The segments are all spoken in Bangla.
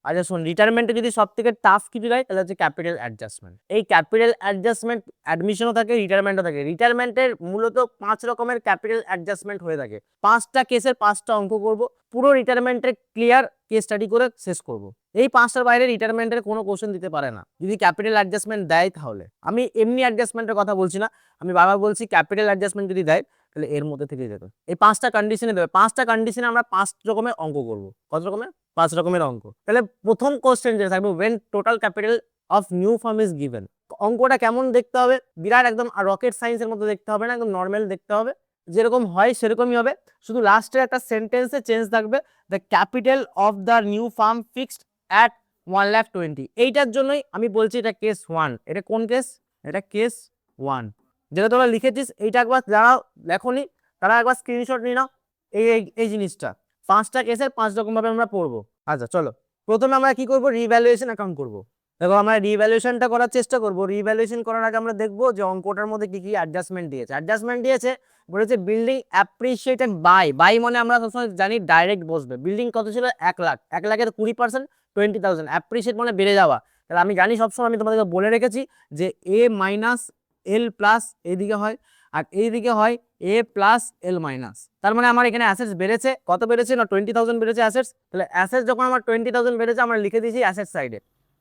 আচ্ছা শোন, রিটায়ারমেন্টে যদি সব থেকে টাফ কিছু দেয় তাহলে হচ্ছে ক্যাপিটাল অ্যাডজাস্টমেন্ট। এই ক্যাপিটাল অ্যাডজাস্টমেন্ট অ্যাডমিশনও থাকে, রিটায়ারমেন্টও থাকে। রিটায়ারমেন্টের মূলত 5 রকমের ক্যাপিটাল অ্যাডজাস্টমেন্ট হয়ে থাকে। 5টা কেসের 5টা অঙ্ক করব, পুরো রিটায়ারমেন্টের ক্লিয়ার কেস স্টাডি করে শেষ করব। এই 5টার বাইরে রিটায়ারমেন্টের কোনো কোশ্চেন দিতে পারে না যদি ক্যাপিটাল অ্যাডজাস্টমেন্ট দেয়। তাহলে আমি এমনি অ্যাডজাস্টমেন্টের কথা বলছি না, আমি বারবার বলছি ক্যাপিটাল অ্যাডজাস্টমেন্ট যদি দেয় তাহলে এর মধ্যে থেকে যেত। এই 5টা কন্ডিশনে দেবে, 5টা কন্ডিশনে আমরা 5 রকমের অঙ্ক করব। কত রকমের? 5 রকমের অঙ্ক। তাহলে প্রথম কোশ্চেন যেটা থাকবে, when total capital of new firm is given, অঙ্কটা কেমন দেখতে হবে? বিরাট একদম রকেট সায়েন্সের মতো দেখতে হবে না, একদম নর্মাল দেখতে হবে, যেরকম হয় সেরকমই হবে। শুধু লাস্টে একটা সেন্টেন্সে চেঞ্জ থাকবে, the capital of the new farm fixed at 1,20,000। এইটার জন্যই আমি বলছি এটা কেস 1। এটা কোন কেস? এটা কেস 1, যেটা তোমরা লিখেছিস। এইটা একবার যারা লেখনি তারা একবার স্ক্রিনশট নিয়ে নাও। এই জিনিসটা 5টা কেসের 5 রকম ভাবে আমরা পড়বো। আচ্ছা চলো, প্রথমে আমরা কি করব? রিভ্যালুয়েশন অ্যাকাউন্ট করব। দেখো আমরা রিভ্যালুয়েশনটা করার চেষ্টা করব। রিভ্যালুয়েশন করার আগে আমরা দেখবো যে অঙ্কটার মধ্যে কি কি অ্যাডজাস্টমেন্ট দিয়েছে। অ্যাডজাস্টমেন্ট দিয়েছে বলেছে বিল্ডিং অ্যাপ্রিসিয়েটেড বাই মানে আমরা সবসময় জানি ডাইরেক্ট বসবে। বিল্ডিং কত ছিল? 1 লাখ। 1 লাখের 20% 20,000। অ্যাপ্রিসিয়েট মানে বেড়ে যাওয়া। তাহলে আমি জানি সবসময়, আমি তোমাদেরকে বলে রেখেছি যে এ মাইনাস এল প্লাস এইদিকে হয়, আর এইদিকে হয় এ প্লাস এল মাইনাস। তার মানে আমার এখানে অ্যাসেটস বেড়েছে। কত বেড়েছে? না 20,000 বেড়েছে অ্যাসেটস। তাহলে অ্যাসেটস যখন আমার 20,000 বেড়েছে আমরা লিখে দিয়েছি অ্যাসেট সাইডে।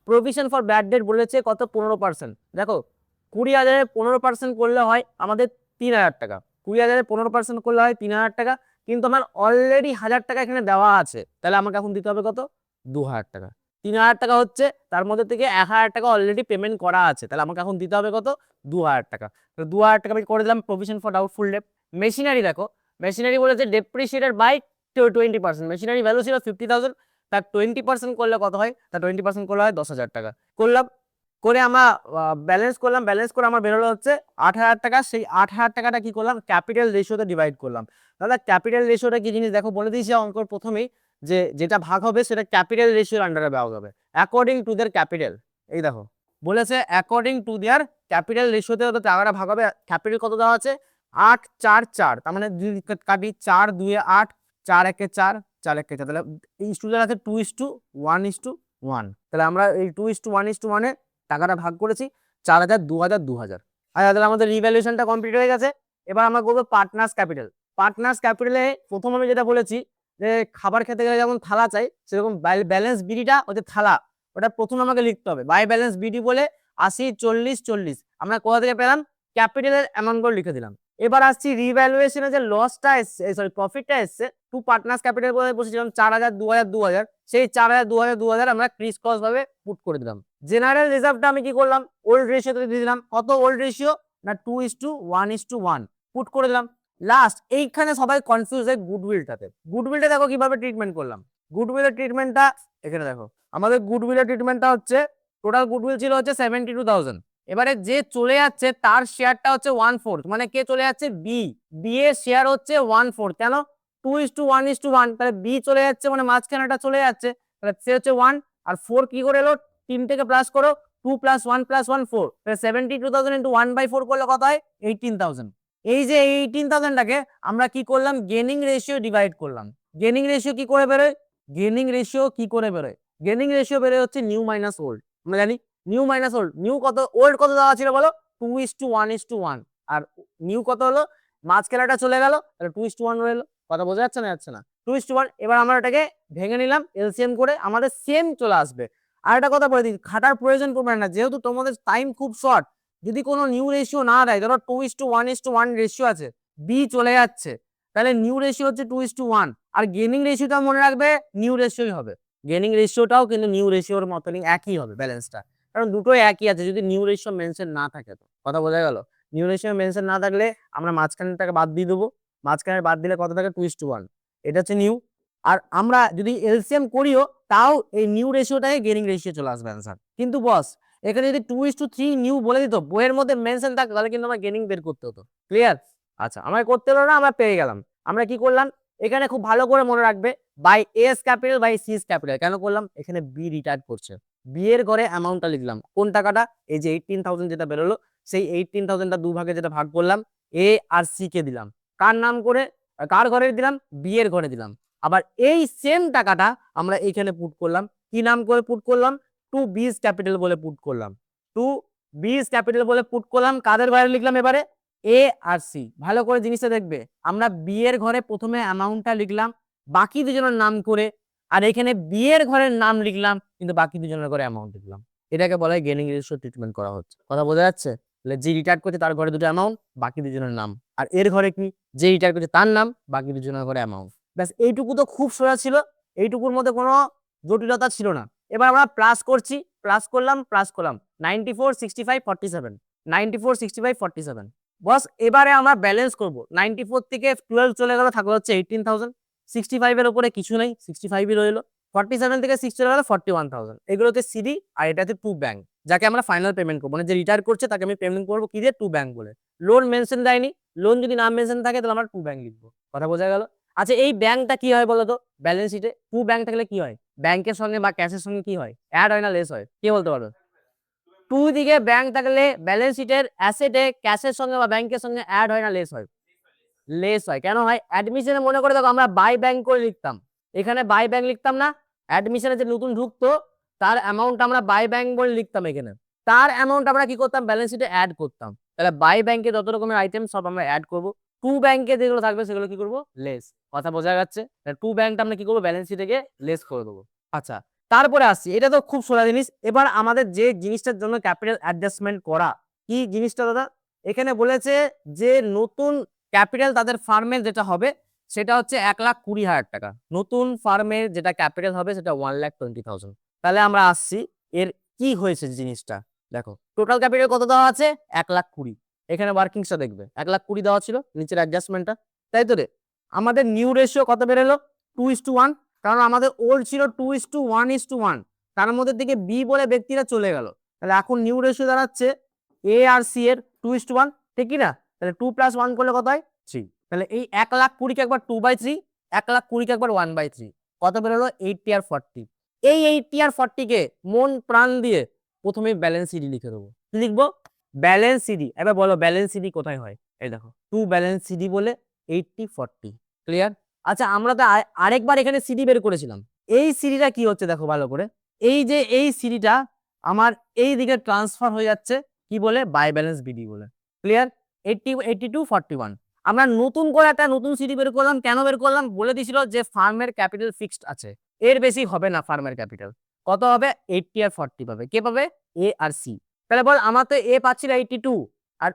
প্রভিশন ফর ব্যাড ডেট বলেছে কত? 15%। দেখো 20,000-এ 15% করলে হয় আমাদের 3,000 টাকা। 20,000-এ 15% করলে হয় 3,000 টাকা। কিন্তু আমার অলরেডি 1,000 টাকা এখানে দেওয়া আছে, তাহলে আমাকে এখন দিতে হবে কত? 2,000 টাকা। 3,000 টাকা হচ্ছে, তার মধ্যে থেকে 1,000 টাকা অলরেডি পেমেন্ট করা আছে, তাহলে আমাকে এখন দিতে হবে কত? 2,000 টাকা। তো 2,000 টাকা আমি করে দিলাম provision for doubtful debt. Machinery দেখো, মেশিনারি বলেছে ডেপ্রিসিয়েটেড বাই 20%। মেশিনারি ভ্যালু ছিল 50,000, তার 20% করলে কত হয়? তার 20% করলে হয় 10,000 টাকা। করলাম, করে আমরা ব্যালেন্স করলাম। ব্যালেন্স করে আমার বেরোলো হচ্ছে 8,000 টাকা। সেই 8,000 টাকাটা কি করলাম? ক্যাপিটাল রেশিওতে ডিভাইড করলাম। দাদা ক্যাপিটাল রেশিওটা কি জিনিস দেখো বলে দিয়েছি অঙ্কর প্রথমেই, যে যেটা ভাগ হবে সেটা ক্যাপিটাল রেশিওর আন্ডারে ভাগ হবে অ্যাকর্ডিং টু দেয়ার ক্যাপিটাল। এই দেখো বলেছে অ্যাকর্ডিং টু দেয়ার ক্যাপিটাল রেশিওতে টাকাটা ভাগ হবে। ক্যাপিটাল কত দেওয়া আছে? 8, 4, 4। তার মানে কাটি 4 2 8, 4 1 4, 4 1 4। তাহলে এই স্টুডেন্ট আছে 2:1:1। তাহলে আমরা এই 2:1:1 এ টাকাটা ভাগ করেছি 4,000 2,000 2,000। আচ্ছা তাহলে আমাদের রিভ্যালুয়েশনটা কমপ্লিট হয়ে গেছে। এবার আমরা করবো পার্টনার্স ক্যাপিটাল। পার্টনার্স ক্যাপিটালে প্রথম আমি যেটা বলেছি যে খাবার খেতে গেলে যেমন থালা চাই, সেরকম ব্যালেন্স বিডিটা হচ্ছে থালা, ওটা প্রথম আমাকে লিখতে হবে। বাই ব্যালেন্স বিডি বলে 80 40 40 আমরা কোথা থেকে পেলাম? ক্যাপিটালের অ্যামাউন্ট করে লিখে দিলাম। এবার আসছি রিভ্যালুয়েশনে যে লসটা এসছে, সরি প্রফিটটা এসছে, টু পার্টনার্স ক্যাপিটাল বলে বসেছিলাম 4,000 2,000 2,000। সেই 4,000 2,000 2,000 আমরা ক্রিস ক্রস ভাবে পুট করে দিলাম। জেনারেল রিজার্ভটা আমি কি করলাম? ওল্ড রেশিওতে দিয়ে দিলাম। কত ওল্ড রেশিও? না 2:1:1 পুট করে দিলাম। লাস্ট এইখানে সবাই কনফিউজ হয় গুডউইলটাতে। গুডউইলটা দেখো কিভাবে ট্রিটমেন্ট করলাম। গুডউইলের ট্রিটমেন্টটা এখানে দেখো, আমাদের গুডউইলের ট্রিটমেন্টটা হচ্ছে টোটাল গুডউইল ছিল হচ্ছে 72,000। এবারে যে চলে যাচ্ছে তার শেয়ারটা হচ্ছে 1/4, মানে কে চলে যাচ্ছে? বি। বি এর শেয়ার হচ্ছে 1/4। কেন? 2:1:1। তাহলে বি চলে যাচ্ছে মানে মাঝখানেটা চলে যাচ্ছে, তাহলে সে হচ্ছে 1 আর 4 কি করে এলো? 3 থেকে প্লাস করো, 2 + 1 + 1 4। তাহলে 72,000 × 1/4 করলে কত হয়? 18,000। এই যে 18,000টাকে আমরা কি করলাম? গেনিং রেশিও ডিভাইড করলাম। গেনিং রেশিও কি করে বেরোয়? গেনিং রেশিও কি করে বেরোয়? গেনিং রেশিও বেরোয় হচ্ছে নিউ মাইনাস ওল্ড। আমরা জানি নিউ মাইনাস ওল্ড। নিউ কত? ওল্ড কত দেওয়া ছিল বলো? 2:1:1। আর নিউ কত হলো? মাঝখানেটা চলে গেল, তাহলে 2:1 রইলো। কথা বোঝা যাচ্ছে না? যাচ্ছে না? 2:1। এবার আমরা এটাকে ভেঙে নিলাম এলসিএম করে, আমাদের সেম চলে আসবে। আর একটা কথা বলে দিই, খাটার প্রয়োজন পড়বে না, যেহেতু তোমাদের টাইম খুব শর্ট। যদি কোনো নিউ রেশিও না দেয়, ধরো 2:1:1 রেশিও আছে, বি চলে যাচ্ছে, তাহলে নিউ রেশিও হচ্ছে 2:1। আর গেনিং রেশিওটা মনে রাখবে নিউ রেশিওই হবে। গেনিং রেশিওটাও কিন্তু নিউ রেশিওর মতনই একই হবে ব্যালেন্সটা, কারণ দুটোই একই আছে যদি নিউ রেশিও মেনশন না থাকে। তো কথা বোঝা গেল? নিউ রেশিও মেনশন না থাকলে আমরা মাঝখানেরটাকে বাদ দিয়ে দেবো। মাঝখানে বাদ দিলে কত থাকে? 2:1। এটা হচ্ছে নিউ। আর আমরা যদি এলসিএম করিও তাও এই নিউ রেশিওটাই গেনিং রেশিও চলে আসবে অ্যান্সার। কিন্তু বস এখানে যদি 2:3 নিউ বলে দিত, বইয়ের মধ্যে মেনশন থাকতো, তাহলে কিন্তু আমার গেনিং বের করতে হতো। ক্লিয়ার? আচ্ছা আমার করতে হলো না, আমরা পেয়ে গেলাম। আমরা কি করলাম? এখানে খুব ভালো করে মনে রাখবে, by S capital by C's capital কেন করলাম? এখানে বি রিটায়ার করছে, বি এর ঘরে অ্যামাউন্টটা লিখলাম। কোন টাকাটা? এই যে 18,000 যেটা বেরোলো, সেই 18,000টা দুভাগে যেটা ভাগ করলাম, এ আর সি কে দিলাম। কার নাম করে? কার ঘরে দিলাম? বি এর ঘরে দিলাম। আবার এই সেম টাকাটা আমরা এইখানে পুট করলাম, কি নাম করে পুট করলাম, টু বিজ ক্যাপিটাল বলে পুট করলাম, টু বিজ ক্যাপিটাল বলে পুট করলাম। কাদের ঘরে লিখলাম এবারে, এ আর সি। ভালো করে জিনিসটা দেখবে, আমরা বি এর ঘরে প্রথমে অ্যামাউন্টটা লিখলাম বাকি দুজনের নাম করে, আর এখানে বি এর ঘরের নাম লিখলাম কিন্তু বাকি দুজনের ঘরে অ্যামাউন্ট লিখলাম। এটাকে বলা হয় গেনিং রেশিও ট্রিটমেন্ট করা হচ্ছে। কথা বোঝা যাচ্ছে? তাহলে যে রিটায়ার করছে তার ঘরে দুটো অ্যামাউন্ট, বাকি দুজনের নাম, আর এর ঘরে কি, যে রিটায়ার করছে তার নাম, বাকি দুজনের ঘরে অ্যামাউন্ট। ব্যাস এইটুকু তো খুব সোজা ছিল, এইটুকুর মধ্যে কোনো জটিলতা ছিল না। এবার আমরা প্লাস করছি, প্লাস করলাম 94 65 47, 94 65 47। বস এবারে আমরা ব্যালেন্স করব, 94 থেকে 12 চলে গেল, থাকলো হচ্ছে 18,000, 65 এর উপরে কিছু নেই, 65ই রইলো, 47 থেকে 6 চলে গেল 41,000। এগুলো হচ্ছে সিডি, আর এটা হচ্ছে টু ব্যাংক, যাকে আমরা ফাইনাল পেমেন্ট করবো, মানে যে রিটায়ার করছে তাকে আমি পেমেন্ট করবো কি দিয়ে, টু ব্যাংক বলে। লোন মেনশন দেয়নি, লোন যদি না মেনশন থাকে তাহলে আমরা টু ব্যাংক লিখবো। কথা বোঝা গেল? আচ্ছা এই ব্যাংকটা কি হয় বলতো, ব্যালেন্স শিটে টু ব্যাংক থাকলে কি হয়, ব্যাংকের সঙ্গে বা ক্যাশের সঙ্গে কি হয়, অ্যাড হয় না লেস হয়, কে বলতে পারো? টু দিকে ব্যাংক থাকলে ব্যালেন্স শিটের অ্যাসেটে ক্যাশের সঙ্গে বা ব্যাংকের সঙ্গে অ্যাড হয় না লেস হয়? লেস হয়। কেন হয়? অ্যাডমিশনে মনে করে দেখো আমরা বাই ব্যাংক করে লিখতাম, এখানে বাই ব্যাংক লিখতাম না, অ্যাডমিশনে যে নতুন ঢুকতো তার অ্যামাউন্ট আমরা বাই ব্যাংক বলে লিখতাম, এখানে তার অ্যামাউন্ট আমরা কি করতাম, ব্যালেন্স শিটে অ্যাড করতাম। তাহলে বাই ব্যাংকে যত রকমের আইটেম সব আমরা অ্যাড করব, টু ব্যাংকে যেগুলো থাকবে সেগুলো কি করব, লেস। কথা বোঝা যাচ্ছে? টু ব্যাংকটা আমরা কি করবো, ব্যালেন্স শিটে গিয়ে লেস করে দেবো। আচ্ছা তারপরে আসছি, এটা তো খুব সোজা জিনিস। এবার আমাদের যে জিনিসটার জন্য ক্যাপিটাল অ্যাডজাস্টমেন্ট করা, কি জিনিসটা দাদা, এখানে বলেছে যে নতুন ক্যাপিটাল তাদের ফার্মের যেটা হবে সেটা হচ্ছে 1,20,000 টাকা, নতুন ফার্মের যেটা ক্যাপিটাল হবে সেটা 1,20,000। তাহলে আমরা আসছি এর কি হয়েছে জিনিসটা, দেখো টোটাল ক্যাপিটাল কত দেওয়া আছে, 1,20,000। এখানে ওয়ার্কিংসটা দেখবে 1,20,000 দেওয়া ছিল নিচের অ্যাডজাস্টমেন্টটা, তাই তো রে? আমাদের নিউ রেশিও কত বেরোলো, 2:1, কারণ আমাদের ওল্ড ছিল 2:1:1, তার মধ্যে থেকে বি বলে ব্যক্তিরা চলে গেল, তাহলে এখন নিউ রেশিও দাঁড়াচ্ছে এ আর সি এর 2:1, ঠিক কি না? তাহলে 2 + 1 করলে কত হয়, 3। তাহলে এই 1,20,000 একবার 2/3, 1,20,000 একবার 1/3, কত বেরোলো, 80 আর 40। এই 80 আর 40 কে মন প্রাণ দিয়ে প্রথমে ব্যালেন্স সিডি লিখে দেবো। কি লিখবো, ব্যালেন্স সিডি। এবার বলো ব্যালেন্স সিডি কোথায় হয়, এই দেখো টু ব্যালেন্স সিডি বলে 80 40, ক্লিয়ার? আচ্ছা আমরা তো আরেকবার এখানে সিডি বের করেছিলাম, এই সিডিটা কি হচ্ছে দেখো ভালো করে, এই যে এই সিডিটা আমার এই দিকে ট্রান্সফার হয়ে যাচ্ছে কি বলে, বাই ব্যালেন্স বিডি বলে, ক্লিয়ার? 80 82 41। আমরা নতুন করে একটা নতুন সিডি বের করলাম, কেন বের করলাম, বলে দিছিল যে ফার্মের ক্যাপিটাল ফিক্সড আছে, এর বেশি হবে না ফার্মের ক্যাপিটাল, কত হবে, 80 আর 40 পাবে, কে পাবে, এ আর সি। তাহলে বল আমার তো এ পাচ্ছিল 82 আর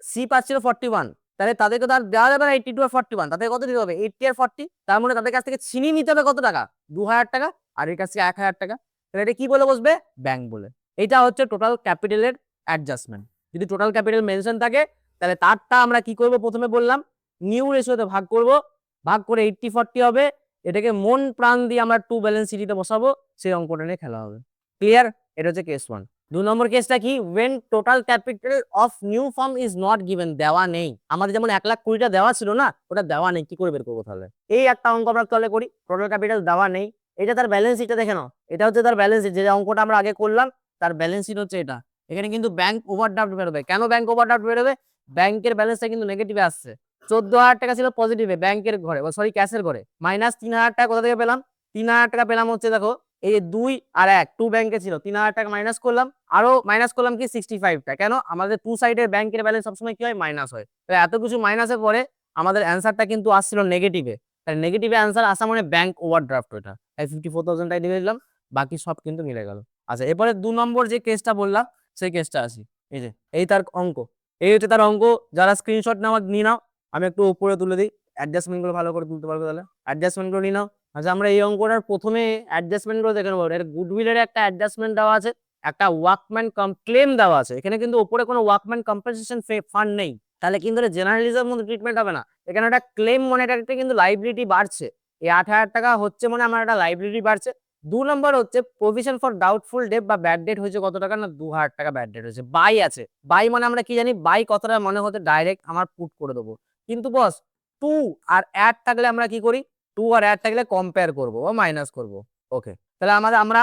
সি পাচ্ছিল 41, তাহলে তাদেরকে তো আর দেওয়া যাবে না 82 আর 41, তাদের কত দিতে হবে, 80 আর 40, তার মানে তাদের কাছ থেকে ছিনিয়ে নিতে হবে কত টাকা, 2,000 টাকা, আর এর কাছ থেকে 1,000 টাকা। তাহলে এটা কি বলে বসবে, ব্যাংক বলে। এটা হচ্ছে টোটাল ক্যাপিটালের অ্যাডজাস্টমেন্ট। যদি টোটাল ক্যাপিটাল মেনশন থাকে তাহলে তারটা আমরা কি করব, প্রথমে বললাম নিউ রেশিওতে ভাগ করব, ভাগ করে 80 40 হবে, এটাকে মন প্রাণ দিয়ে আমরা টু ব্যালেন্স সিটিতে বসাবো, সেই অঙ্কটা নিয়ে খেলা হবে, ক্লিয়ার? এটা হচ্ছে কেস 1। 2 নম্বর কেসটা কি, when total capital of new firm is not given, দেওয়া নেই, আমাদের যেমন 1,20,000 দেওয়া ছিল না, ওটা দেওয়া নেই, কি করে বের করবো তাহলে? এই একটা অঙ্ক আমরা তাহলে করি, টোটাল ক্যাপিটাল দেওয়া নেই, এটা তার ব্যালেন্স শিটটা দেখে নাও, এটা হচ্ছে তার ব্যালেন্স শিট, যে অঙ্কটা আমরা আগে করলাম তার ব্যালেন্স শিট হচ্ছে এটা। এখানে কিন্তু ব্যাংক ওভারড্রাফট বেরোবে, কেন ব্যাংক ওভারড্রাফট বেরোবে, ব্যাংকের ব্যালেন্সটা কিন্তু নেগেটিভে আসছে, 14,000 টাকা ছিল পজিটিভে ব্যাংকের ঘরে, সরি ক্যাশের ঘরে, মাইনাস 3,000 টাকা কোথা থেকে পেলাম, 3,000 টাকা পেলাম হচ্ছে দেখো এই 2 আর 1 টু ব্যাংকে ছিল, 3,000 টাকা মাইনাস করলাম, আরো মাইনাস করলাম কি 65টা, কেন আমাদের টু সাইডের ব্যাংকের ব্যালেন্স সবসময় কি হয়, মাইনাস হয়, তাহলে এত কিছু মাইনাসের পরে আমাদের অ্যান্সারটা কিন্তু আসছিল নেগেটিভে, তাহলে নেগেটিভে অ্যান্সার আসা মানে ব্যাংক ওভারড্রাফট, ওটা 54,000 টাই দিয়ে দিলাম, বাকি সব কিন্তু মিলে গেল। আচ্ছা এরপরে 2 নম্বর যে কেসটা বললাম সেই কেসটা আসি, এই যে এই তার অঙ্ক, এই হচ্ছে তার অঙ্ক, যারা স্ক্রিনশট নেওয়া নিয়ে নাও, আমি একটু উপরে তুলে দিই, অ্যাডজাস্টমেন্ট গুলো ভালো করে তুলতে পারবো, তাহলে অ্যাডজাস্টমেন্ট গুলো নিয়ে নাও। আচ্ছা আমরা এই অঙ্কটার প্রথমে অ্যাডজাস্টমেন্ট গুলো দেখে নেবো, এর গুডউইলের একটা অ্যাডজাস্টমেন্ট দেওয়া আছে, একটা ওয়ার্কম্যান ক্লেম দেওয়া আছে, এখানে কিন্তু উপরে কোনো ওয়ার্কম্যান কম্পেনসেশন ফান্ড নেই, তাহলে কিন্তু জেনারেলিজমের মধ্যে ট্রিটমেন্ট হবে না, এখানে একটা ক্লেম মনিটরতে কিন্তু লাইবিলিটি বাড়ছে, এই 8,000 টাকা হচ্ছে মানে আমার একটা লাইবিলিটি বাড়ছে। 2 নম্বর হচ্ছে প্রভিশন ফর ডাউটফুল ডেট বা ব্যাড ডেট হয়েছে কত টাকা না, 2,000 টাকা ব্যাড ডেট হয়েছে, বাই আছে, বাই মানে আমরা কি জানি, বাই কতটা মনে হতে ডাইরেক্ট আমার পুট করে দেবো, কিন্তু বস 2 আর অ্যাড থাকলে আমরা কি করি, 2 আর অ্যাড থাকলে কম্পেয়ার করবো বা মাইনাস করবো, ওকে। তাহলে আমরা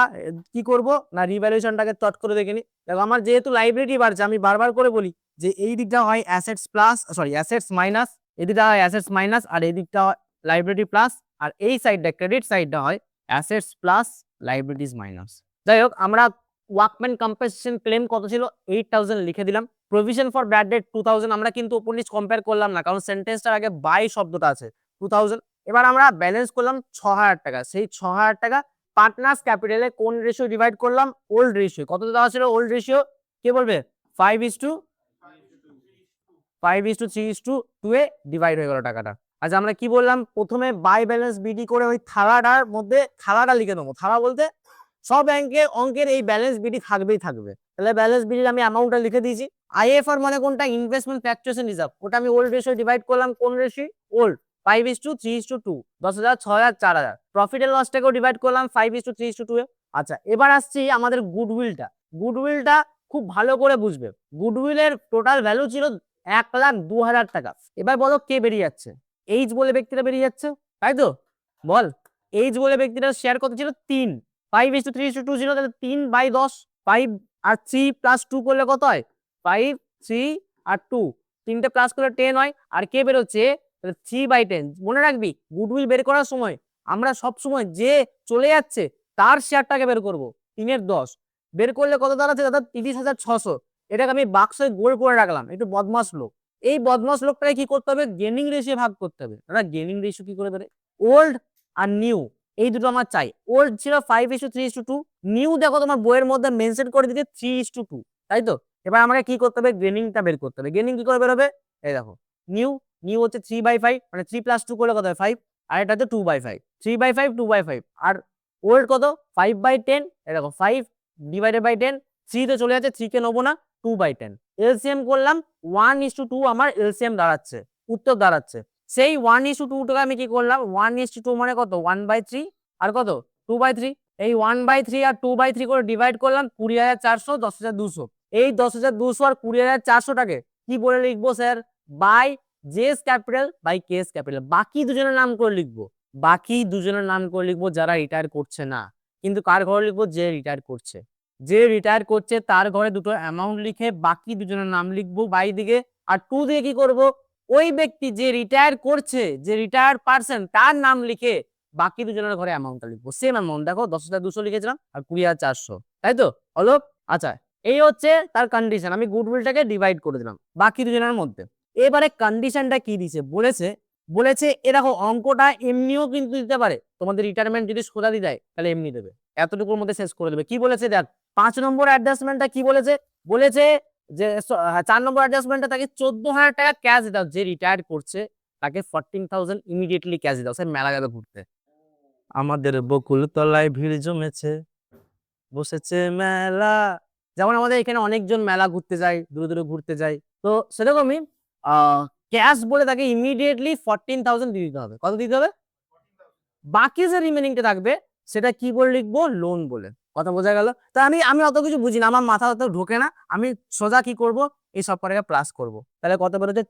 কি করব না, রিভ্যালুয়েশনটাকে চট করে দেখে নিই। দেখো আমার যেহেতু লাইবিলিটি বাড়ছে, আমি বারবার করে বলি যে এই দিকটা হয় assets plus, sorry assets minus, এই দিকটা হয় অ্যাসেটস মাইনাস, আর এই দিকটা হয় লাইবিলিটি প্লাস, আর এই সাইডটা ক্রেডিট সাইডটা হয় অ্যাসেটস প্লাস লাইবিলিটিস মাইনাস। যাই হোক, আমরা ওয়ার্কম্যান কম্পেনসেশন ক্লেম কত ছিল 8000 লিখে দিলাম। প্রভিশন ফর ব্যাড ডেট 2000, আমরা কিন্তু উপর নিচ কম্পেয়ার করলাম না, কারণ সেন্টেন্সটার আগে বাই শব্দটা আছে 2000। এবার আমরা ব্যালেন্স করলাম 6000 টাকা। সেই 6000 টাকা পার্টনার্স ক্যাপিটালে কোন রেশিও ডিভাইড করলাম? Old ratio. কত দেওয়া ছিল ওল্ড রেশিও? কে বলবে? 5:3:2 এ ডিভাইড হয়ে গেল টাকাটা। আচ্ছা, আমরা কি বললাম? প্রথমে বাই ব্যালেন্স বিডি করে ওই থালাটার মধ্যে থালাটা লিখে নেবো। থালা বলতে সব অঙ্কের এই ব্যালেন্স বিডি থাকবেই থাকবে। তাহলে ব্যালেন্স বিডির আমি অ্যামাউন্টটা লিখে দিয়েছি। আইএফআর মানে কোনটা? Investment fluctuation reserve. ওটা আমি ওল্ড রেশিও ডিভাইড করলাম। কোন রেশিও? ওল্ড। 5:3:2, 10,000, 6,000, 4,000। প্রফিট এন্ড লসটাকেও ডিভাইড করলাম 5:3:2 এ। আচ্ছা, এবার আসছি আমাদের গুডউইলটা। গুডউইলটা খুব ভালো করে বুঝবে। গুডউইলের টোটাল ভ্যালু ছিল 1,02,000 টাকা। এবার বলো কে বেরিয়ে যাচ্ছে? এইচ বলে ব্যক্তিটা বেরিয়ে যাচ্ছে, তাই তো? বল, এইচ বলে ব্যক্তিটার শেয়ার কত ছিল? 3। 5:3:2 ছিল, তাহলে 3/10। 5 আর 3 প্লাস 2 করলে কত হয়? 5, 3 আর 2, তিনটে প্লাস করলে 10 হয়। আর কে বেরোচ্ছে? 3/10। মনে রাখবি, গুডউইল বের করার সময় আমরা সব সময় যে চলে যাচ্ছে তার শেয়ারটাকে বের করব। 3/10 বের করলে কত দাঁড়াচ্ছে দাদা? 30,600। এটাকে আমি বাক্সে গোল করে রাখলাম। একটু বদমাস লোক। এই বদমাস লোকটাকে কি করতে হবে? গেনিং রেশিও ভাগ করতে হবে। দাদা গেনিং রেশিও কি করে বেরে? ওল্ড আর নিউ এই দুটো আমার চাই। ওল্ড ছিল 5:3:2, নিউ দেখো তোমার বইয়ের মধ্যে মেনশন করে দিতে 3:2, তাই তো? এবার আমাকে কি করতে হবে? গেনিংটা বের করতে হবে। গেনিং কি করে বের হবে? এই দেখো, নিউ নিউ হচ্ছে 3/5, মানে 3 + 2 করলে কত হয়? 5। আর এটা হচ্ছে 2/5, 3/5, 2/5। আর ওল্ড কত? 5/10। এই দেখো 5/10, 3 তে চলে যাচ্ছে, 3 কে নেবো না, 2/10। এলসিএম করলাম 1:2 আমার এলসিএম দাঁড়াচ্ছে, উত্তর দাঁড়াচ্ছে। সেই 1:2 টাকা আমি কি করলাম? 1:2 মানে কত? 1/3 আর কত? 2/3। এই 1/3 আর 2/3 করে ডিভাইড করলাম 20,400, 10,200। এই 10,200 আর 20,400 টাকে কি বলে লিখবো sir? By J's capital by K's capital. বাকি দুজনের নাম করে লিখবো। বাকি দুজনের নাম করে লিখবো যারা রিটায়ার করছে না। কিন্তু কার ঘরে লিখবো? যে রিটায়ার করছে। যে রিটায়ার করছে তার ঘরে দুটো অ্যামাউন্ট লিখে বাকি দুজনের নাম লিখবো বাই দিকে। আর 2 দিয়ে কি করব? ওই ব্যক্তি যে রিটায়ার করছে, যে রিটায়ার্ড পারসন, তার নাম লিখে বাকি দুজনের ঘরে অ্যামাউন্টটা লিখবো। সেম অ্যামাউন্ট দেখো, 10,200 লিখেছিলাম আর 20,400, তাই তো? হলো। আচ্ছা, এই হচ্ছে তার কন্ডিশন। আমি গুডউইলটাকে ডিভাইড করে দিলাম বাকি দুজনের মধ্যে। এবারে কন্ডিশনটা কি দিছে? বলেছে এ দেখো, অঙ্কটা এমনিও কিন্তু দিতে পারে। তোমাদের রিটায়ারমেন্ট যদি সোজা দিয়ে দেয় তাহলে এমনি দেবে, এতটুকুর মধ্যে শেষ করে দেবে। কি বলেছে দেখ, 5 নম্বর অ্যাডজাস্টমেন্টটা কি বলেছে? বলেছে যে 4 নম্বর অ্যাডজাস্টমেন্টটা তাকে 14,000 টাকা ক্যাশ দাও। যে রিটায়ার করছে তাকে 14,000 ইমিডিয়েটলি ক্যাশ দাও। সে মেলা যাবে ঘুরতে। আমাদের বকুল তলায় ভিড় জমেছে, বসেছে মেলা। যেমন আমাদের এখানে অনেকজন মেলা ঘুরতে যায়, দূরে দূরে ঘুরতে যায়। তো সেরকমই ক্যাশ বলে তাকে ইমিডিয়েটলি 14,000 দিয়ে দিতে হবে। কত দিতে হবে? বাকি যে রিমেনিংটা থাকবে সেটা কি বলে লিখবো? লোন বলে। কথা বোঝা গেল? তা আমি অত কিছু বুঝি না, আমার মাথা অত ঢোকে না। আমি সোজা কি করব? এই সব কটাকে প্লাস করব। তাহলে কত বেরোচ্ছে?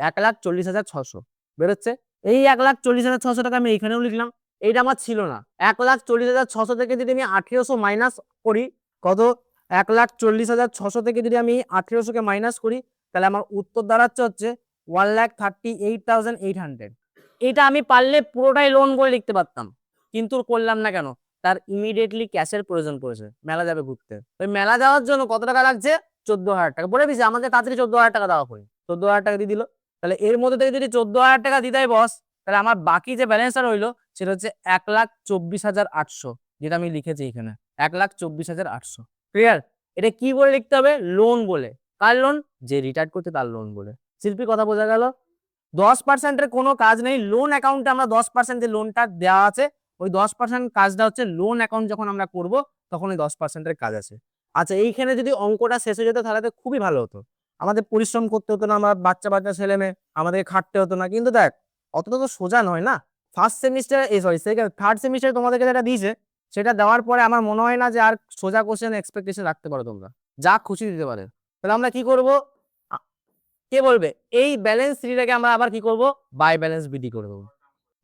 1,40,600 বেরোচ্ছে। এই 1,40,600 টাকা আমি এখানেও লিখলাম। এইটা আমার ছিল না। 1,40,600 থেকে যদি আমি 1,800 মাইনাস করি, কত? 1,40,600 থেকে যদি আমি 1,800 কে মাইনাস করি, তাহলে আমার উত্তর দাঁড়াচ্ছে হচ্ছে 1,38,800। এটা আমি পারলে পুরোটাই লোন বলে লিখতে পারতাম, কিন্তু করলাম না কেন? তার ইমিডিয়েটলি ক্যাশের প্রয়োজন পড়েছে, মেলা যাবে ঘুরতে। ওই মেলা যাওয়ার জন্য কত টাকা লাগছে? 14,000 টাকা। বলে দিছে আমাদের তাড়াতাড়ি 14,000 টাকা দেওয়া হয়। 14,000 টাকা দিয়ে দিল। তাহলে এর মধ্যে থেকে যদি 14,000 টাকা দিয়ে দেয় বস, তাহলে আমার বাকি যে ব্যালেন্সটা রইলো সেটা হচ্ছে 1,24,800, যেটা আমি লিখেছি এখানে 1,24,800। ক্লিয়ার? এটা কি বলে লিখতে হবে? লোন বলে। Car loan? যে রিটায়ার করছে তার লোন বলে। শিল্পী কথা বোঝা গেল? 10% এর কোনো কাজ নেই। লোন অ্যাকাউন্টে আমরা 10% যে লোনটা দেওয়া আছে, ওই 10% কাজটা হচ্ছে লোন অ্যাকাউন্ট যখন আমরা করব তখন ওই 10% এর কাজ আছে। আচ্ছা, এইখানে যদি অঙ্কটা শেষ হয়ে যেত তাহলে তো খুবই ভালো হতো। আমাদের পরিশ্রম করতে হতো না, আমরা বাচ্চা বাচ্চা ছেলে মেয়ে, আমাদের খাটতে হতো না। কিন্তু দেখ, অতটা তো সোজা নয় না। ফার্স্ট সেমিস্টার থার্ড সেমিস্টারে তোমাদেরকে যেটা দিয়েছে সেটা দেওয়ার পরে আমার মনে হয় না যে আর সোজা কোশ্চেন এক্সপেকটেশন রাখতে পারো তোমরা। যা খুশি দিতে পারে। তাহলে আমরা কি করব? কে বলবে? এই ব্যালেন্স থ্রিটাকে আমরা আবার কি করব? বাই ব্যালেন্স বিডি করে দেবো।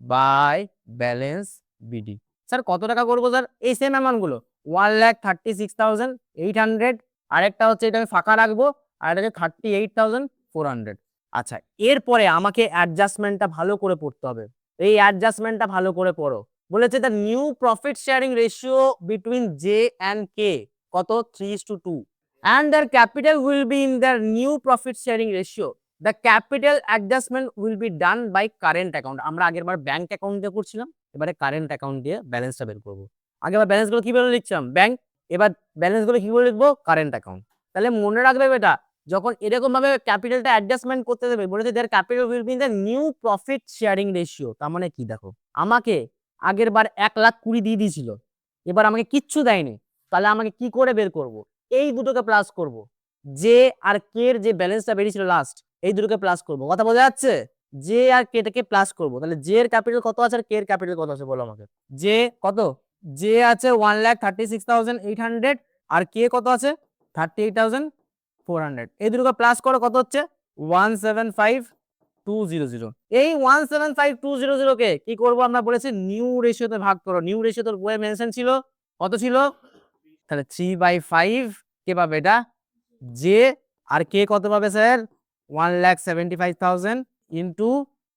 By balance BD. স্যার কত টাকা করবো স্যার? এই সেম অ্যামাউন্ট গুলো 1,36,800। আরেকটা হচ্ছে এটা আমি ফাঁকা রাখবো, আর এটা 38,400। আচ্ছা, এরপরে আমাকে অ্যাডজাস্টমেন্টটা ভালো করে পড়তে হবে। এই অ্যাডজাস্টমেন্টটা ভালো করে পড়ো। বলেছে the new profit sharing ratio between J and K কত 3:2 and their capital will be in their new profit sharing ratio. The capital adjustment will be done by current account. আমরা আগেরবার ব্যাংক অ্যাকাউন্ট দিয়ে করছিলাম, এবারে কারেন্ট অ্যাকাউন্ট দিয়ে ব্যালেন্সটা বের করব। আগেরবার ব্যালেন্সগুলো কিভাবে লিখছিলাম ব্যাংক, এবার ব্যালেন্সগুলো কি করে লিখবো কারেন্ট অ্যাকাউন্ট। তাহলে মনে রাখবে বেটা, যখন এরকম ভাবে ক্যাপিটালটা অ্যাডজাস্টমেন্ট করতে দেবে বলেছে their capital will be in the new profit sharing ratio. তার মানে কি দেখো, আমাকে আগের বার 1,20,000 দিয়ে দিয়েছিল, এবার আমাকে কিচ্ছু দেয়নি, তাহলে আমাকে কি করে বের করব? এই দুটোকে প্লাস করব, জে আর কে এর যে ব্যালেন্সটা বেরিয়েছিল লাস্ট, এই দুটোকে প্লাস করব। কথা বোঝা যাচ্ছে? জে আর কে টাকে প্লাস করব। তাহলে জে এর ক্যাপিটাল কত আছে আর কে এর ক্যাপিটাল কত আছে বলো আমাকে। জে কত? জে আছে 1,36,800 আর কে কত আছে 38,400। এই দুটোকে প্লাস করো, কত হচ্ছে 175,200। এই 175,200 কে কি করব আমরা বলেছি নিউ রেশিওতে ভাগ করো। নিউ রেশিও তোর বইয়ে মেনশন ছিল, কত ছিল? তাহলে 3/5 কে পাবে এটা জে, আর কে কত পাবে স্যার 1,75,000 ইন্টু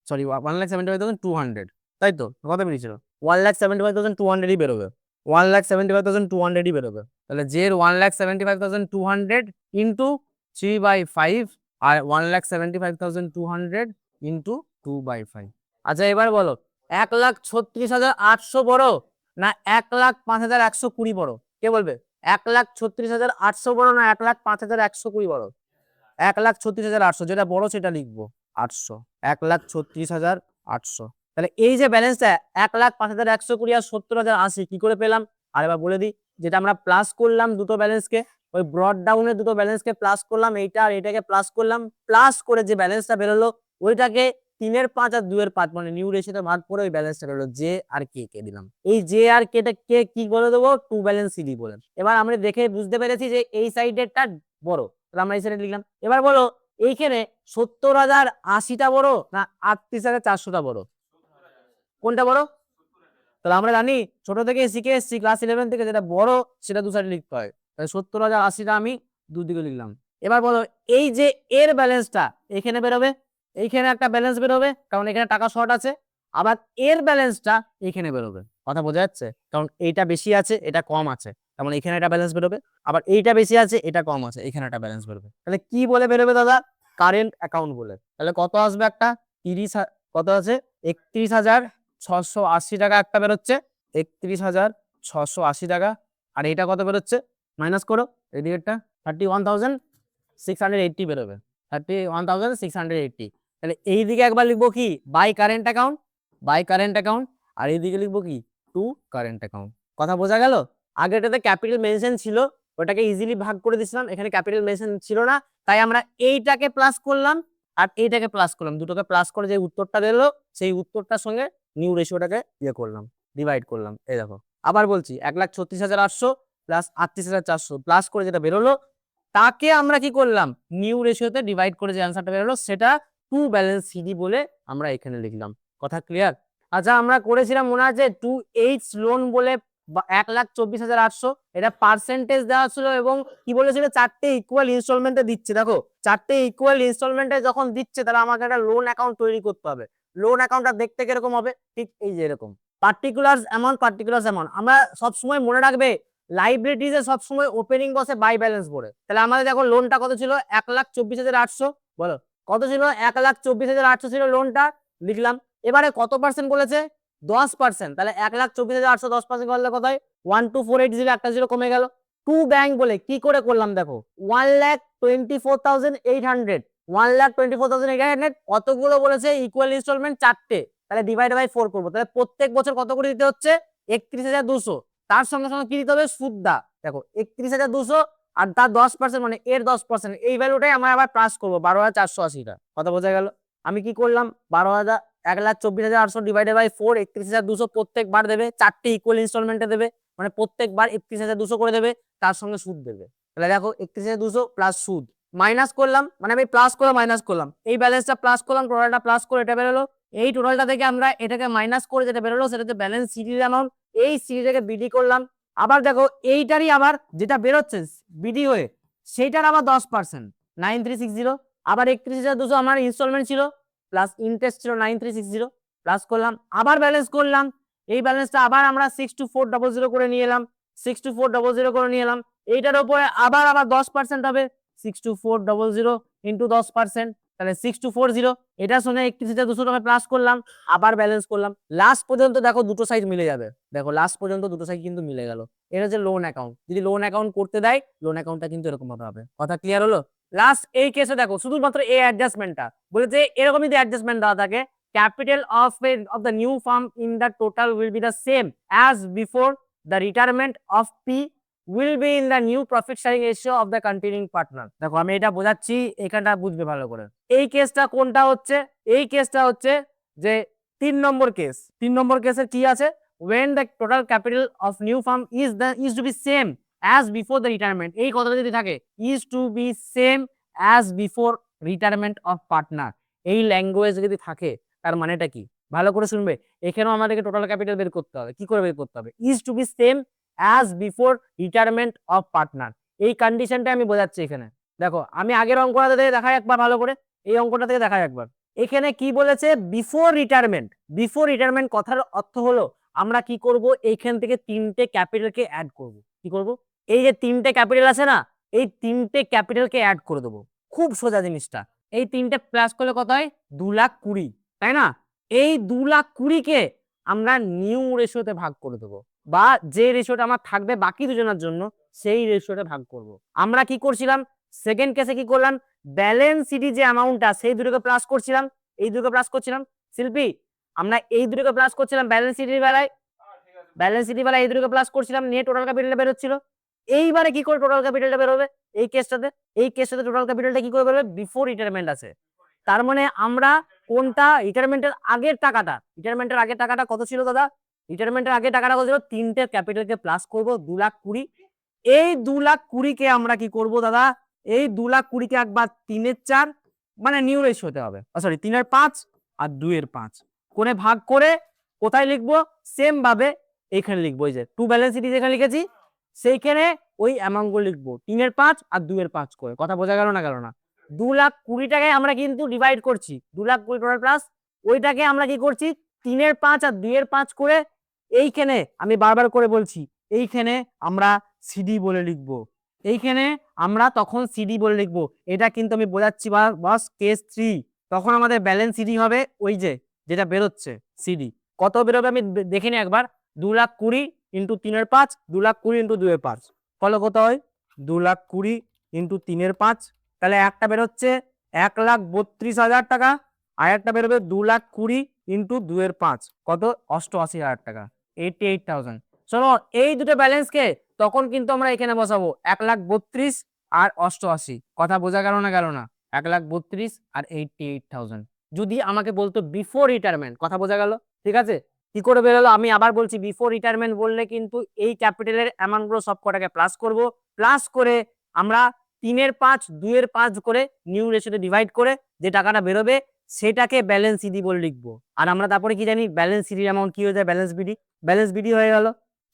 সরি 1,75,200, তাই তো কত বেরিয়েছিল 1,75,200ই বেরোবে, 1,75,200ই বেরোবে। তাহলে জে এর 1,75,200 ইন্টু 3/5 আর 1,75,200 ইন্টু 2/5। আচ্ছা এবার বলো 1,36,800 বড় না 1,05,120 বড়? কে বলবে 1,36,800 বড় না 1,05,120 বড়? 1,36,800, যেটা বড় সেটা লিখবো 800, 1,36,800। তাহলে এই যে ব্যালেন্সটা 1,05,120 আর 70,080 কি করে পেলাম? আর এবার বলে দিই, যেটা আমরা প্লাস করলাম দুটো ব্যালেন্সকে, ওই ব্রড ডাউনের দুটো ব্যালেন্সকে প্লাস করলাম, এইটা আর এটাকে প্লাস করলাম, প্লাস করে যে ব্যালেন্সটা বেরোলো ওইটাকে 3/5 আর 2/5 মানে নিউ রেশিওতে ভাগ করে ওই ব্যালেন্সটা বেরোলো জে আর কে কে দিলাম। এই জে আর কেটা কে কি বলে দেবো টু ব্যালেন্স সিডি বলেন। এবার আমরা দেখে বুঝতে পেরেছি যে এই সাইডেরটা বড়, তাহলে আমরা এই সাইডে লিখলাম। এবার বলো এইখানে 70,080টা বড় না 38,400টা বড়? কোনটা বড়? তাহলে আমরা জানি ছোট থেকে শিখে এসেছি ক্লাস 11 থেকে, যেটা বড় সেটা দু সাইডে লিখতে হয়। তাহলে 70,080টা আমি দুদিকে লিখলাম। এবার বলো এই যে এর ব্যালেন্সটা এখানে বেরোবে, এইখানে একটা ব্যালেন্স বেরোবে কারণ এখানে টাকা শর্ট আছে, আবার এর ব্যালেন্সটা এখানে বেরোবে। কথা বোঝা যাচ্ছে? কারণ এইটা বেশি আছে এটা কম আছে, তার মানে এখানে একটা ব্যালেন্স বেরোবে, আবার এইটা বেশি আছে এটা কম আছে, এখানে একটা ব্যালেন্স বেরোবে। তাহলে কি বলে বেরোবে দাদা? কারেন্ট অ্যাকাউন্ট বলে। তাহলে কত আসবে একটা 30 কত আছে 31,680 টাকা একটা বেরোচ্ছে, 31,680 টাকা। আর এইটা কত বেরোচ্ছে মাইনাস করো, এই দিকেরটা 31,680 বেরোবে, 31,680। তাহলে এই দিকে একবার লিখবো কি by current account, by current account, আর এই দিকে লিখবো কি টু কারেন্ট অ্যাকাউন্ট। কথা বোঝা গেল? আগেটাতে ক্যাপিটাল মেনশন ছিল, ওটাকে ইজিলি ভাগ করে দিছিলাম, এখানে ক্যাপিটাল মেনশন ছিল না, তাই আমরা এইটাকে প্লাস করলাম আর এইটাকে প্লাস করলাম, দুটোকে প্লাস করে যে উত্তরটা দিলো সেই উত্তরটার সঙ্গে নিউ রেশিওটাকে ইয়ে করলাম, ডিভাইড করলাম। এই দেখো আবার বলছি 1,36,800 প্লাস 38,400 প্লাস করে যেটা বেরোলো তাকে আমরা কি করলাম নিউ রেশিওতে ডিভাইড করে যে অ্যান্সারটা বেরোলো সেটা টু ব্যালেন্স সিডি বলে আমরা এখানে লিখলাম। কথা ক্লিয়ার? আচ্ছা আমরা করেছিলাম মনে আছে 2H লোন বলে 1,24,800, এটা পার্সেন্টেজ দেওয়া ছিল এবং কি বলেছিল 4টে ইকুয়াল ইনস্টলমেন্টে দিচ্ছে। দেখো 4টে ইকুয়াল ইনস্টলমেন্টে যখন দিচ্ছে তাহলে আমাকে একটা লোন অ্যাকাউন্ট তৈরি করতে হবে। লোন অ্যাকাউন্টটা দেখতে কিরকম হবে? ঠিক এই যে এরকম পার্টিকুলার্স অ্যামাউন্ট, পার্টিকুলার্স অ্যামাউন্ট। আমরা সবসময় মনে রাখবে লাইবিলিটিসে সবসময় ওপেনিং বসে বাই ব্যালেন্স পড়ে। তাহলে আমাদের দেখো লোনটা কত ছিল 1,24,800, বলো কত ছিল 1,24,800 ছিল লোনটা, লিখলাম। এবারে কত পার্সেন্ট বলেছে 10%, তাহলে 1,24,800 10% করলে কোথায় 1,2,480 একটা জিরো কমে গেল। টু ব্যাংক বলে কি করে করলাম দেখো 1,24,800, 1,24,800 কতগুলো বলেছে ইকুয়াল ইনস্টলমেন্ট 4টে, তাহলে ডিভাইড বাই 4 করবো। তাহলে প্রত্যেক বছর কত করে দিতে হচ্ছে 31,200, তার সঙ্গে সঙ্গে কি দিতে হবে সুদটা। দেখো 31,200 আর তার 10% মানে এর 10%, এই ভ্যালুটাই আমরা আবার প্লাস করবো 12,480টা। কথা বোঝা গেল? আমি কি করলাম 1,24,800 ডিভাইডেড বাই 4, 31,200 প্রত্যেকবার দেবে, 4টে ইকুয়াল ইনস্টলমেন্টে দেবে, মানে প্রত্যেকবার 31,200 করে দেবে, তার সঙ্গে সুদ দেবে। তাহলে দেখো 31,200 প্লাস সুদ মাইনাস করলাম, মানে আমি প্লাস করে মাইনাস করলাম, এই ব্যালেন্সটা প্লাস করলাম, টোটালটা প্লাস করে এটা বেরোলো, এই টোটালটা থেকে আমরা এটাকে মাইনাস করে যেটা বেরোলো সেটা হচ্ছে ব্যালেন্স সিডির অ্যামাউন্ট, এই সিডিটাকে বিডি করলাম। আবার দেখো এইটারই আবার যেটা বেরোচ্ছে বিডি হয়ে সেইটার আবার 10% 9,360, আবার 31,200 আমার ইনস্টলমেন্ট ছিল প্লাস ইন্টারেস্ট ছিল 9,360, প্লাস করলাম, আবার ব্যালেন্স করলাম, এই ব্যালেন্সটা আবার আমরা 62400 করে নিয়ে এলাম, 62400 করে নিয়ে এলাম, এইটার উপরে আবার 10% হবে, 62400 ইন্টু 10%, তাহলে 6240, এটার সঙ্গে 31,200 টাকা প্লাস করলাম, আবার ব্যালেন্স করলাম, লাস্ট পর্যন্ত দেখো দুটো সাইড মিলে যাবে, দেখো লাস্ট পর্যন্ত দুটো সাইড কিন্তু মিলে গেল। এটা হচ্ছে লোন অ্যাকাউন্ট, যদি লোন অ্যাকাউন্ট করতে দেয় লোন অ্যাকাউন্টটা কিন্তু এরকম ভাবে হবে। কথা ক্লিয়ার হলো? লাস্ট এই কেসে দেখো শুধুমাত্র এই অ্যাডজাস্টমেন্টটা বলেছে, এরকম যদি অ্যাডজাস্টমেন্ট দেওয়া থাকে, capital of the new firm in the total will be the same as before, the retirement of P will be in the new profit sharing ratio of the continuing partner। দেখো আমি এটা বোঝাচ্ছি, এখানটা বুঝবে ভালো করে। এই কেসটা কোনটা হচ্ছে? এই কেসটা হচ্ছে যে 3 নম্বর কেস। 3 নম্বর কেসের কি আছে? when the total capital of new firm is to be same as before the retirement, এই কথাটা যদি থাকে is to be same as before retirement of partner, এই ল্যাঙ্গুয়েজ যদি থাকে তার মানেটা কি? ভালো করে শুনবে, এখানেও আমাদেরকে টোটাল ক্যাপিটাল বের করতে হবে। কি করে বের করতে হবে? is to be same as before retirement of partner, এই কন্ডিশনটা আমি বোঝাচ্ছি এখানে। দেখো আমি আগের অঙ্কটা থেকে দেখাই একবার ভালো করে, এই অঙ্কটা থেকে দেখাই একবার। এখানে কি বলেছে? Before retirement. বিফোর রিটায়ারমেন্ট কথার অর্থ হলো আমরা কি করব, এইখান থেকে 3টে ক্যাপিটালকে অ্যাড করব। কি করব? এই যে 3টে ক্যাপিটাল আছে না, এই 3টে ক্যাপিটালকে অ্যাড করে দেবো। খুব সোজা জিনিসটা। এই 3টে প্লাস করলে কত হয়? 2,20,000, তাই না? এই 2,20,000-কে আমরা নিউ রেশিওতে ভাগ করে দেবো, বা যে রেশিওটা আমার থাকবে বাকি দুজনের জন্য সেই রেশিওতে ভাগ করব। আমরা কি করছিলাম সেকেন্ড কেসে? কি করলাম? ব্যালেন্স সিটি যে অ্যামাউন্টটা সেই দুটোকে প্লাস করছিলাম, এই দুটোকে প্লাস করছিলাম। শিল্পী, আমরা এই দুটোকে প্লাস করছিলাম ব্যালেন্স সিটির বেলায়, ব্যালেন্স সিটি বেলায় এই দুটোকে প্লাস করছিলাম, নিয়ে টোটাল ক্যাপিটালটা বের হচ্ছিল। এইবারে কি করে টোটাল ক্যাপিটালটা বের হবে? এই কেসটাতে, এই কেসটাতে টোটাল ক্যাপিটালটা কি করে বের হবে? বিফোর রিটায়ারমেন্ট আছে। তার মানে আমরা কোনটা, রিটায়ারমেন্টের আগের টাকাটা, রিটায়ারমেন্টের আগের টাকাটা কত ছিল দাদা? রিটায়ারমেন্টের আগের টাকাটা কত ছিল? 3টে ক্যাপিটালকে প্লাস করব 2,20,000। এই 2,20,000-কে আমরা কি করব দাদা? এই 2,20,000-কে একবার 3/4 মানে নিউ রেশিও হতে হবে, সরি 3/5 আর 2/5 কোণে ভাগ করে কোথায় লিখবো? সেম ভাবে এখানে লিখবো, এই যে টু ব্যালেন্স সিটি যেখানে লিখেছি সেইখানে ওই অ্যামাউন্ট গুলো লিখবো 3/5 আর 2/5 করে। কথা বোঝা গেল না? গেল না? 2,20,000 টাকায় আমরা কিন্তু ডিভাইড করছি, 2,20,000 টোটাল প্লাস ওইটাকে আমরা কি করছি 3/5 আর 2/5 করে, এইখানে আমি বারবার করে বলছি এইখানে আমরা সিডি বলে লিখবো, এইখানে আমরা তখন সিডি বলে লিখবো। এটা কিন্তু আমি বোঝাচ্ছি বস কেস 3, তখন আমাদের ব্যালেন্স সিডি হবে ওই যে যেটা বেরোচ্ছে সিডি। কত বেরোবে আমি দেখে নি একবার, 2,20,000 ইন্টু 3/5, 2,20,000 ইন্টু 2/5, ফলে কত হয়? 2,20,000 ইন্টু 3/5, তাহলে একটা বেরোচ্ছে 1,32,000 টাকা, আর একটা বেরোবে 2,20,000 ইন্টু 2/5, কত? 88,000 টাকা, 88,000। শোনো, এই দুটো ব্যালেন্সকে তখন কিন্তু আমরা এখানে বসাবো 1,32,000 আর 88। কথা বোঝা গেল না? গেল না? 1,32,000 আর 88,000 যদি আমাকে বলতো বিফোর রিটায়ারমেন্ট, কথা বোঝা গেল? ঠিক আছে, কি করে বেরোলো আমি আবার বলছি। বিফোর রিটায়ারমেন্ট বললে কিন্তু এই ক্যাপিটালের অ্যামাউন্ট গুলো সব কটাকে প্লাস করব, প্লাস করে আমরা 3/5 2/5 করে নিউ রেশিওতে ডিভাইড করে যে টাকাটা বেরোবে সেটাকে ব্যালেন্স সিডি বলে লিখবো। আর আমরা তারপরে কি জানি? ব্যালেন্স সিডির অ্যামাউন্ট কি হয়ে যায়? Balance BD. ব্যালেন্স বিডি হয়ে গেল।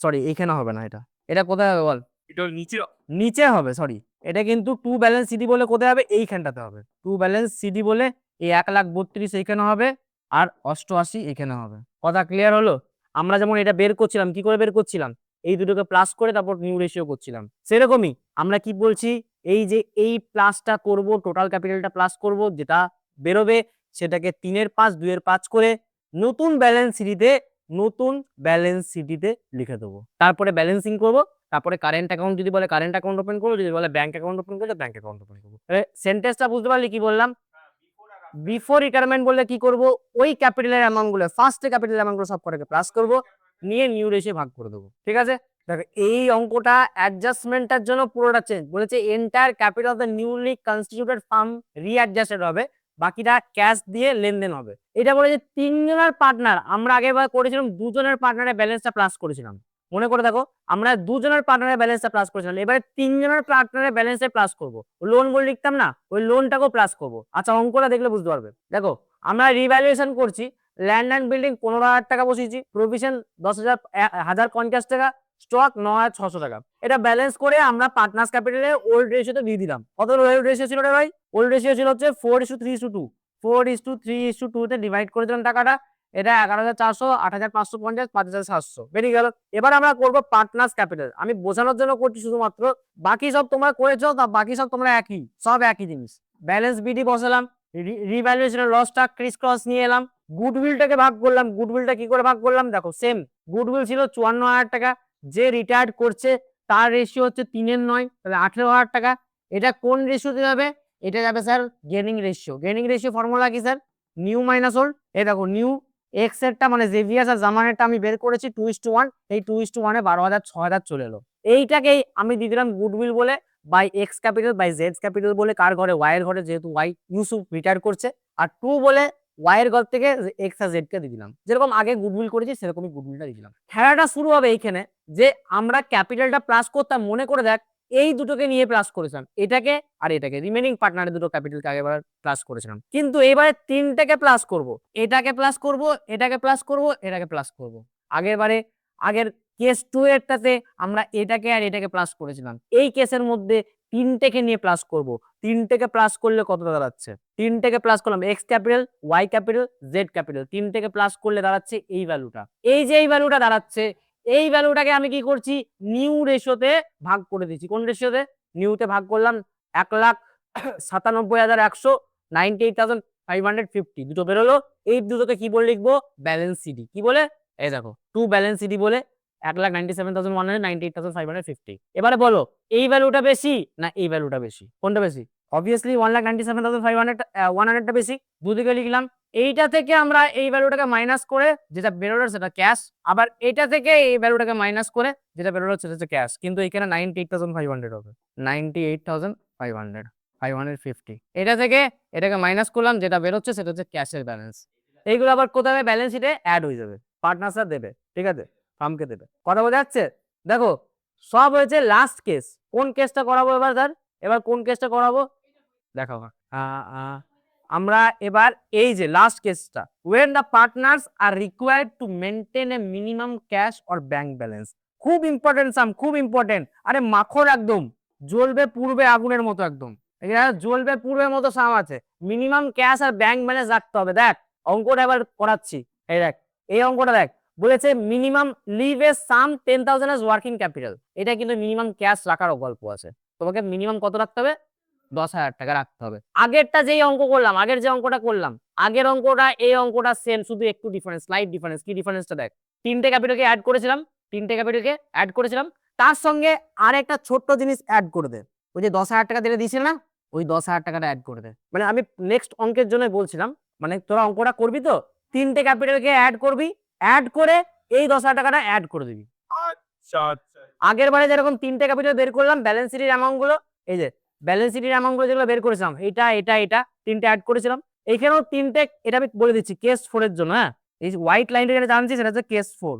সরি এইখানে হবে না, এটা এটা কোথায় হবে বল? এটা নিচে নিচে হবে, সরি। এটা কিন্তু টু ব্যালেন্স সিডি বলে কোথায় হবে? এইখানটাতে হবে। টু ব্যালেন্স সিডি বলে এই 1,32,000 এইখানে হবে আর 88 এখানে হবে। কথা ক্লিয়ার হলো? আমরা যেমন এটা বের করছিলাম, কি করে বের করছিলাম? এই দুটোকে প্লাস করে তারপর নিউ রেশিও করছিলাম। সেরকমই আমরা কি বলছি, এই যে এই প্লাসটা করব, টোটাল ক্যাপিটালটা প্লাস করব, যেটা বেরোবে সেটাকে 3/5 2/5 করে নতুন ব্যালেন্স সিডিতে, নতুন ব্যালেন্স সিডিতে লিখে দেবো। তারপরে ব্যালেন্সিং করব, তারপরে কারেন্ট অ্যাকাউন্ট যদি বলে কারেন্ট অ্যাকাউন্ট ওপেন করবো, যদি বলে ব্যাংক অ্যাকাউন্ট ওপেন করবো ব্যাংক অ্যাকাউন্ট ওপেন করবো। সেন্টেন্সটা বুঝতে পারলি কি বললাম? বিফোর রিটায়ারমেন্ট বললে কি করব? ওই ক্যাপিটালের অ্যামাউন্ট গুলো, ফার্স্টে ক্যাপিটাল অ্যামাউন্ট গুলো সব কটাকে প্লাস করব, নিয়ে নিউ রেশিও ভাগ করে দেবো। ঠিক আছে, দেখো এই অঙ্কটা অ্যাডজাস্টমেন্টের জন্য পুরোটা চেঞ্জ বলেছে। Entire capital of the newly constituted farm রিঅ্যাডজাস্টেড হবে, বাকিটা ক্যাশ দিয়ে লেনদেন হবে। এটা বলে যে 3 জনের পার্টনার, আমরা আগেবার করেছিলাম 2 জনের পার্টনারের ব্যালেন্সটা প্লাস করেছিলাম, মনে করে দেখো আমরা 2 জনের পার্টনারের ব্যালেন্সটা প্লাস করেছিলাম, এবারে 3 জনের পার্টনারের ব্যালেন্সে প্লাস করবো। লোন বলে লিখতাম না, ওই লোনটাকেও প্লাস করবো। আচ্ছা অঙ্কটা দেখলে বুঝতে পারবে। দেখো আমরা রিভ্যালুয়েশন করছি, ল্যান্ড অ্যান্ড বিল্ডিং 15,000 টাকা বসিয়েছি, প্রভিশন 10,050 টাকা, স্টক 9,600 টাকা। এটা ব্যালেন্স করে আমরা পার্টনার্স ক্যাপিটালে ওল্ড রেশিওতে দিয়ে দিলাম। কত ওল্ড রেশিও ছিল রে ভাই? ওল্ড রেশিও ছিল হচ্ছে 4:3:2, 4:3:2 তে ডিভাইড করে দিলাম টাকাটা, এটা 11,400, 8,550, 5,700 বেরিয়ে গেল। এবার আমরা করবো পার্টনার্স ক্যাপিটাল। আমি বোঝানোর জন্য করছি শুধুমাত্র, বাকি সব তোমরা করেছো, তা বাকি সব তোমরা একই, সব একই জিনিস। ব্যালেন্স বিডি বসালাম, রিভ্যালুয়েশনের লসটা ক্রিস ক্রস নিয়ে এলাম, গুডউইলটাকে ভাগ করলাম। গুডউইলটা কি করে ভাগ করলাম দেখো, সেম গুডউইল ছিল 54,000 টাকা, যে রিটায়ার্ড করছে তার রেশিও হচ্ছে 3/9, তাহলে 18,000 টাকা। এটা কোন রেশিওতে যাবে? এটা যাবে sir gaining ratio. Gaining ratio formula কি স্যার? New minus old. এই দেখো নিউ এক্স এরটা মানে জেভিয়াস আর জামানেরটা আমি বের করেছি 2:1, এই 2:1 12,000 6,000 চলে এলো। এইটাকেই আমি দিয়ে দিলাম গুডউইল বলে, by X capital by Z capital বলে, কার ঘরে? ওয়াই এর ঘরে, যেহেতু ওয়াই ইউসুফ রিটায়ার করছে। আর 2 বলে ওয়াই এর ঘর থেকে এক্স আর জেড কে দিয়ে দিলাম, যেরকম আগে গুডউইল করেছি সেরকমই গুডউইলটা দিয়ে দিলাম। খেলাটা শুরু হবে এইখানে, যে আমরা ক্যাপিটালটা প্লাস করতাম, মনে করে দেখ এই দুটোকে নিয়ে প্লাস করেছিলাম, এটাকে আর এটাকে, রিমেনিং পার্টনারের দুটো ক্যাপিটালকে আগেবার প্লাস করেছিলাম। কিন্তু এবারে তিনটাকে প্লাস করব, এটাকে প্লাস করব, এটাকে প্লাস করব, এটাকে প্লাস করব। আগের কেস 2 এরটাতে আমরা এটাকে আর এটাকে প্লাস করেছিলাম, এই কেসের মধ্যে তিনটেকে নিয়ে প্লাস করব। তিনটেকে প্লাস করলে কত দাঁড়াচ্ছে? তিনটেকে প্লাস করলাম, X capital, Y capital, Z capital, তিনটেকে প্লাস করলে দাঁড়াচ্ছে এই ভ্যালুটা। এই যে এই ভ্যালুটা দাঁড়াচ্ছে, এই ভ্যালুটাকে আমি কি করছি? নিউ রেশিওতে ভাগ করে দিচ্ছি। কোন রেশিওতে? নিউতে ভাগ করলাম। 1,97,100, 98,550 দুটো বেরোলো। এই দুটোকে কি বলে লিখবো? Balance CD. কি বলে? এই দেখো, টু ব্যালেন্স সিডি বলে 1,97,100, 98,550। এবারে বলো এই ভ্যালুটা বেশি না এই ভ্যালুটা বেশি? কোনটা বেশি? অবভিয়াসলি 1,97,500 বেশি। দুদিকে লিখলাম। এইটা থেকে আমরা এই ভ্যালুটাকে মাইনাস করে যেটা বেরোলো সেটা ক্যাশ, আবার এটা থেকে এই ভ্যালুটাকে মাইনাস করে যেটা বেরোলো সেটা হচ্ছে ক্যাশ। কিন্তু এখানে 98,500 হবে, 98,500, 550। এটা থেকে এটাকে মাইনাস করলাম, যেটা বেরোচ্ছে সেটা হচ্ছে ক্যাশের ব্যালেন্স। এইগুলো আবার কোথায় ব্যালেন্স শিটে অ্যাড হয়ে যাবে, পার্টনারসরা দেবে, ঠিক আছে, ফার্মকে দেবে। কথা বোঝা যাচ্ছে? দেখো সব হয়েছে লাস্ট কেস। কোন কেসটা করাবো এবার স্যার? এবার কোন কেসটা করাবো দেখাও। আমরা এবার এই যে লাস্ট কেসটা, when the partners are required to maintain a minimum cash or bank balance। খুব ইম্পর্টেন্ট সাম, খুব ইম্পর্টেন্ট। আরে মাখর একদম, জ্বলবে পূর্বে আগুনের মতো একদম। এখানে জ্বলবে পূর্বের মতো সাম আছে। মিনিমাম ক্যাশ আর ব্যাংক ব্যালেন্স রাখতে হবে। দেখ অঙ্কটা এবার করাচ্ছি, এই দেখ এই অঙ্কটা দেখ, বলেছে minimum leave a some 10,000 as working capital. এটা কিন্তু মিনিমাম ক্যাশ রাখারও গল্প আছে। তোমাকে মিনিমাম কত রাখতে হবে? 10,000 টাকা রাখতে হবে। আগেরটা যেই অঙ্ক করলাম, আগের যে অঙ্কটা করলাম, আগের অঙ্কটা এই অঙ্কটা সেম, শুধু একটু ডিফারেন্স, স্লাইট ডিফারেন্স। কি ডিফারেন্সটা দেখ, তিনটে ক্যাপিটালকে অ্যাড করেছিলাম, তিনটে ক্যাপিটালকে অ্যাড করেছিলাম, তার সঙ্গে আর একটা ছোট্ট জিনিস অ্যাড করে দে। ওই যে 10,000 টাকা দিলে দিয়েছিল না, ওই 10,000 টাকাটা অ্যাড করে দে। মানে আমি নেক্সট অঙ্কের জন্য বলছিলাম, মানে তোরা অঙ্কটা করবি তো, তিনটে ক্যাপিটালকে অ্যাড করবি, অ্যাড করে এই 10,000 টাকাটা অ্যাড করে দিবি। আচ্ছা আচ্ছা। আগের বারে যেরকম তিনটে ক্যাপিটাল বের করলাম, ব্যালেন্স শিটের অ্যামাউন্ট গুলো, এই যে ব্যালেন্স শিটের অ্যামাউন্ট গুলো যেগুলো বের করেছিলাম, এটা এটা এটা তিনটে অ্যাড করেছিলাম। এইখানেও তিনটে, এটা আমি বলে দিচ্ছি কেস 4 এর জন্য। হ্যাঁ, এই হোয়াইট লাইনটা যেটা জানছি সেটা হচ্ছে কেস 4,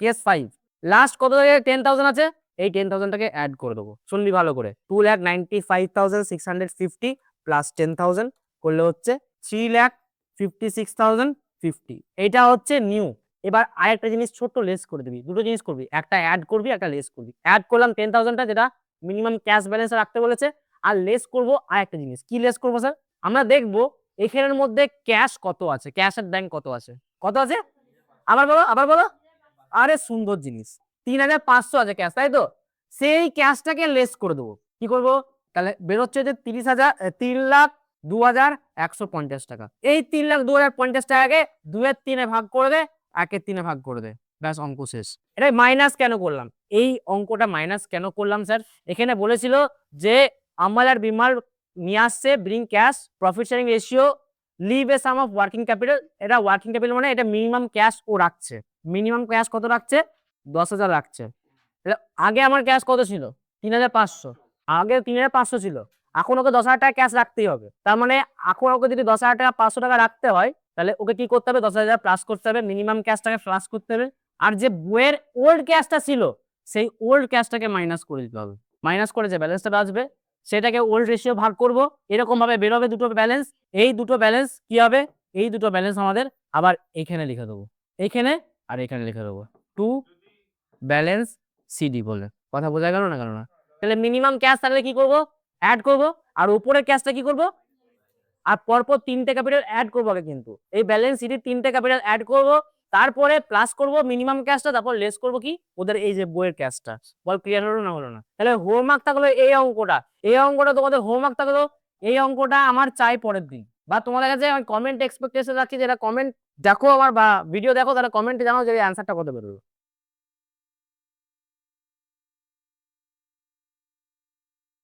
কেস 5। লাস্ট কত জায়গায় 10,000 আছে, এই 10,000 টাকে অ্যাড করে দেবো। শুনবি ভালো করে, 2,95,650 প্লাস 10,000 করলে হচ্ছে 3,56,050। এটা হচ্ছে নিউ। এবার আরেকটা জিনিস ছোট্ট লেস করে দিবি, দুটো জিনিস করবি, একটা অ্যাড করবি, একটা লেস করবি। অ্যাড করলাম 10,000টা, যেটা মিনিমাম ক্যাশ ব্যালেন্স রাখতে বলেছে, আর লেস করব আর একটা জিনিস। কি লেস করবো স্যার? আমরা দেখবো এখানের মধ্যে ক্যাশ কত আছে, ক্যাশ এর ব্যাংক কত আছে, কত আছে? আবার বলো, আবার বলো। আরে সুন্দর জিনিস, 3,500 আছে ক্যাশ, তাই তো? সেই ক্যাশটাকে লেস করে দেবো। কি করব? তাহলে বেরোচ্ছে যে 3,02,150 টাকা। এই 3,02,150 টাকাকে 2/3 ভাগ করে দে, 1/3 ভাগ করে দে, ব্যাস অঙ্ক শেষ। এটা মাইনাস কেন করলাম? এই অঙ্কটা মাইনাস কেন করলাম স্যার? এখানে বলেছিল যে আমাল আর বিমাল নিয়ে আসছে bring cash, profit sharing ratio, leave a sum of working capital. এটা ওয়ার্কিং ক্যাপিটাল মানে এটা মিনিমাম ক্যাশ ও রাখছে। মিনিমাম ক্যাশ কত রাখছে? 10,000 রাখছে। আগে আমার ক্যাশ কত ছিল? 3,500। আগে 3,500 ছিল, এখন ওকে 10,000 টাকা ক্যাশ রাখতেই হবে। তার মানে এখন ওকে যদি 10,000 টাকা 500 টাকা রাখতে হয়, তাহলে ওকে কি করতে হবে? 10,000 প্লাস করতে হবে, মিনিমাম ক্যাশটাকে প্লাস করতে হবে। আর যে বইয়ের ওল্ড ক্যাশটা ছিল, সেই ওল্ড ক্যাশটাকে মাইনাস করে দিতে হবে। মাইনাস করে যে ব্যালেন্সটা আসবে সেটাকে ওল্ড রেশিও ভাগ করব। এরকম ভাবে বেরোবে দুটো ব্যালেন্স। এই দুটো ব্যালেন্স কি হবে? এই দুটো ব্যালেন্স আমাদের আবার এখানে লিখে দেবো, এইখানে আর এখানে লিখে দেবো, টু ব্যালেন্স সিডি বলে। কথা বোঝা গেল না? গেল না? তাহলে মিনিমাম ক্যাশ থাকলে কি করব? অ্যাড করব। আর উপরের ক্যাশটা কি করব? আর পরপর 3টে ক্যাপিটাল অ্যাড করবো আগে, কিন্তু এই ব্যালেন্স শিটের 3টে ক্যাপিটাল অ্যাড করবো, তারপরে প্লাস করবো মিনিমাম ক্যাশটা, তারপর লেস করবো কি ওদের এই যে বইয়ের ক্যাশটা। বল ক্লিয়ার হলো না হলো না? তাহলে হোমওয়ার্ক থাকলো এই অঙ্কটা তোমাদের হোমওয়ার্ক থাকলো, এই অঙ্কটা আমার চাই পরের দিন, বা তোমাদের কাছে আমি কমেন্ট এক্সপেকটেশন রাখছি, যেটা কমেন্ট দেখো আমার বা ভিডিও দেখো, তারা কমেন্টে জানাও যে অ্যান্সারটা কত বেরোলো।